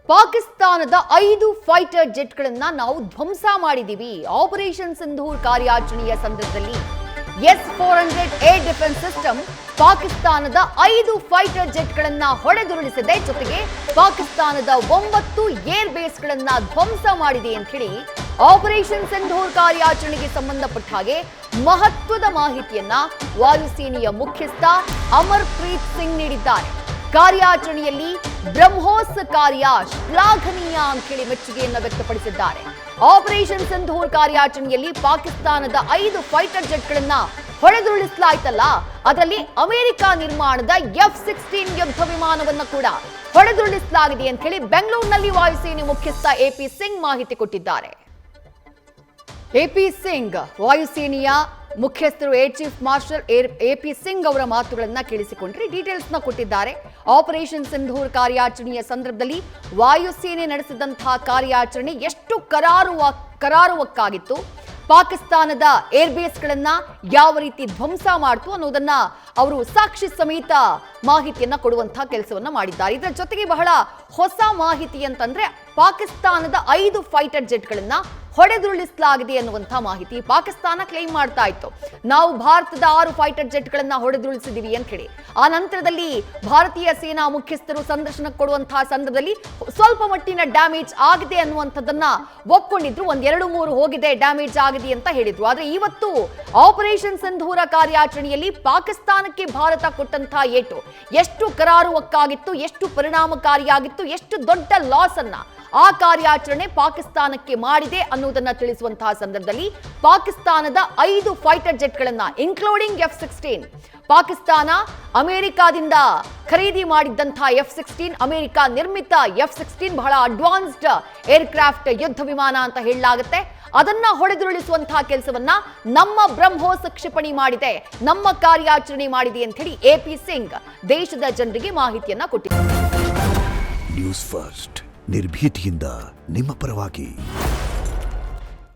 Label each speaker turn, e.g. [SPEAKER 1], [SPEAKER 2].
[SPEAKER 1] ಪಾಕಿಸ್ತಾನದ 5 ಫೈಟರ್ ಜೆಟ್ಗಳನ್ನು ನಾವು ಧ್ವಂಸ ಮಾಡಿದೀವಿ. ಆಪರೇಷನ್ ಸಿಂಧೂರ್ ಕಾರ್ಯಾಚರಣೆಯ ಸಂದರ್ಭದಲ್ಲಿ S-400 ಏರ್ ಡಿಫೆನ್ಸ್ ಸಿಸ್ಟಮ್ ಪಾಕಿಸ್ತಾನದ 5 ಫೈಟರ್ ಜೆಟ್ಗಳನ್ನು ಹೊಡೆದುರುಳಿಸಿದೆ. ಜೊತೆಗೆ ಪಾಕಿಸ್ತಾನದ 9 ಏರ್ ಬೇಸ್ಗಳನ್ನು ಧ್ವಂಸ ಮಾಡಿದೆ ಅಂತ ಹೇಳಿ ಆಪರೇಷನ್ ಸಿಂಧೂರ್ ಕಾರ್ಯಾಚರಣೆಗೆ ಸಂಬಂಧಪಟ್ಟ ಹಾಗೆ ಮಹತ್ವದ ಮಾಹಿತಿಯನ್ನ ವಾಯುಸೇನೆಯ ಮುಖ್ಯಸ್ಥ ಅಮರ್ಪ್ರೀತ್ ಸಿಂಗ್ ನೀಡಿದ್ದಾರೆ. ಕಾರ್ಯಾಚರಣೆಯಲ್ಲಿ ಬ್ರಹ್ಮೋಸ್ ಕಾರ್ಯ ಶ್ಲಾಘನೀಯ ಅಂತ ಹೇಳಿ ಮೆಚ್ಚುಗೆಯನ್ನು ವ್ಯಕ್ತಪಡಿಸಿದ್ದಾರೆ. ಆಪರೇಷನ್ ಸಿಂಧೂರ್ ಕಾರ್ಯಾಚರಣೆಯಲ್ಲಿ ಪಾಕಿಸ್ತಾನದ 5 ಫೈಟರ್ ಜೆಟ್ಗಳನ್ನ ಹೊಡೆದುರುಳಿಸಲಾಯ್ತಲ್ಲ, ಅದರಲ್ಲಿ ಅಮೆರಿಕ ನಿರ್ಮಾಣದ F-16 ಯುದ್ಧ ವಿಮಾನವನ್ನು ಕೂಡ ಹೊಡೆದುರುಳಿಸಲಾಗಿದೆ ಅಂತ ಹೇಳಿ ಬೆಂಗಳೂರಿನಲ್ಲಿ ವಾಯುಸೇನೆ ಮುಖ್ಯಸ್ಥ AP ಸಿಂಗ್ ಮಾಹಿತಿ ಕೊಟ್ಟಿದ್ದಾರೆ. AP ಸಿಂಗ್ ವಾಯುಸೇನೆಯ ಮುಖ್ಯಸ್ಥರು air chief marshal AP Singh ಅವರ ಮಾತುಗಳನ್ನ ಕೇಳಿಸಿಕೊಂಡ್ರೆ ಡೀಟೇಲ್ಸ್ ನ ಕೊಟ್ಟಿದ್ದಾರೆ. ಆಪರೇಷನ್ ಸಿಂಧೂರ್ ಕಾರ್ಯಾಚರಣೆಯ ಸಂದರ್ಭದಲ್ಲಿ ವಾಯುಸೇನೆ ನಡೆಸಿದಂತಹ ಕಾರ್ಯಾಚರಣೆ ಎಷ್ಟು ಕರಾರುವಕ್ಕಾಗಿತ್ತು, ಪಾಕಿಸ್ತಾನದ ಏರ್ ಬೇಸ್ಗಳನ್ನ ಯಾವ ರೀತಿ ಧ್ವಂಸ ಮಾಡ್ತು ಅನ್ನೋದನ್ನ ಅವರು ಸಾಕ್ಷಿ ಸಮೇತ ಮಾಹಿತಿಯನ್ನ ಕೊಡುವಂತಹ ಕೆಲಸವನ್ನ ಮಾಡಿದ್ದಾರೆ. ಇದರ ಜೊತೆಗೆ ಬಹಳ ಹೊಸ ಮಾಹಿತಿ ಅಂತಂದ್ರೆ ಪಾಕಿಸ್ತಾನದ 5 ಫೈಟರ್ ಜೆಟ್ಗಳನ್ನ ಹೊಡೆದುರುಳಿಸಲಾಗಿದೆ ಅನ್ನುವಂತಹ ಮಾಹಿತಿ ಪಾಕಿಸ್ತಾನ ಕ್ಲೈಮ್ ಮಾಡ್ತಾ ಇತ್ತು. ನಾವು ಭಾರತದ 6 ಫೈಟರ್ ಜೆಟ್ಗಳನ್ನ ಹೊಡೆದುರುಳಿಸಿದೀವಿ ಅಂತ ಹೇಳಿ. ಆ ನಂತರದಲ್ಲಿ ಭಾರತೀಯ ಸೇನಾ ಮುಖ್ಯಸ್ಥರು ಸಂದರ್ಶನ ಕೊಡುವಂತಹ ಸಂದರ್ಭದಲ್ಲಿ ಸ್ವಲ್ಪ ಮಟ್ಟಿನ ಡ್ಯಾಮೇಜ್ ಆಗಿದೆ ಅನ್ನುವಂಥದ್ದನ್ನ ಒಪ್ಕೊಂಡಿದ್ರು. 1-2-3 ಹೋಗಿದೆ, ಡ್ಯಾಮೇಜ್ ಆಗಿದೆ ಅಂತ ಹೇಳಿದ್ರು. ಆದ್ರೆ ಇವತ್ತು ಆಪರೇಷನ್ ಸಿಂಧೂರ ಕಾರ್ಯಾಚರಣೆಯಲ್ಲಿ ಪಾಕಿಸ್ತಾನಕ್ಕೆ ಭಾರತ ಕೊಟ್ಟಂತಹ ಏಟು ಎಷ್ಟು ಕರಾರುವಕ್ಕಾಗಿತ್ತು, ಎಷ್ಟು ಪರಿಣಾಮಕಾರಿಯಾಗಿತ್ತು, ಎಷ್ಟು ದೊಡ್ಡ ಲಾಸ್ ಅನ್ನ ಆ ಕಾರ್ಯಾಚರಣೆ ಪಾಕಿಸ್ತಾನಕ್ಕೆ ಮಾಡಿದೆ ಅನ್ನುವುದನ್ನ ತಿಳಿಸುವಂತಹ ಸಂದರ್ಭದಲ್ಲಿ ಪಾಕಿಸ್ತಾನದ 5 ಫೈಟರ್ ಜೆಟ್ಗಳನ್ನ ಇನ್ಕ್ಲೂಡಿಂಗ್ F-16 ಪಾಕಿಸ್ತಾನ ಅಮೆರಿಕಾದಿಂದ ಖರೀದಿ ಮಾಡಿದ್ದಂತಹ F-16 ಅಮೆರಿಕ ನಿರ್ಮಿತ F-16 ಬಹಳ ಅಡ್ವಾನ್ಸ್ಡ್ ಏರ್ಕ್ರಾಫ್ಟ್ ಯುದ್ಧ ವಿಮಾನ ಅಂತ ಹೇಳಲಾಗುತ್ತೆ. ಅದನ್ನ ಹೊಡೆದುರುಳಿಸುವಂತಹ ಕೆಲಸವನ್ನ ನಮ್ಮ ಬ್ರಹ್ಮೋಸ್ ಕ್ಷಿಪಣಿ ಮಾಡಿದೆ, ನಮ್ಮ ಕಾರ್ಯಾಚರಣೆ ಮಾಡಿದೆ ಅಂತ ಹೇಳಿ AP ಸಿಂಗ್ ದೇಶದ ಜನರಿಗೆ ಮಾಹಿತಿಯನ್ನ ಕೊಟ್ಟಿದ್ದಾರೆ.
[SPEAKER 2] ನ್ಯೂಸ್ ಫಸ್ಟ್ ನಿರ್ಭೀತಿಯಿಂದ ನಿಮ್ಮ ಪರವಾಗಿ.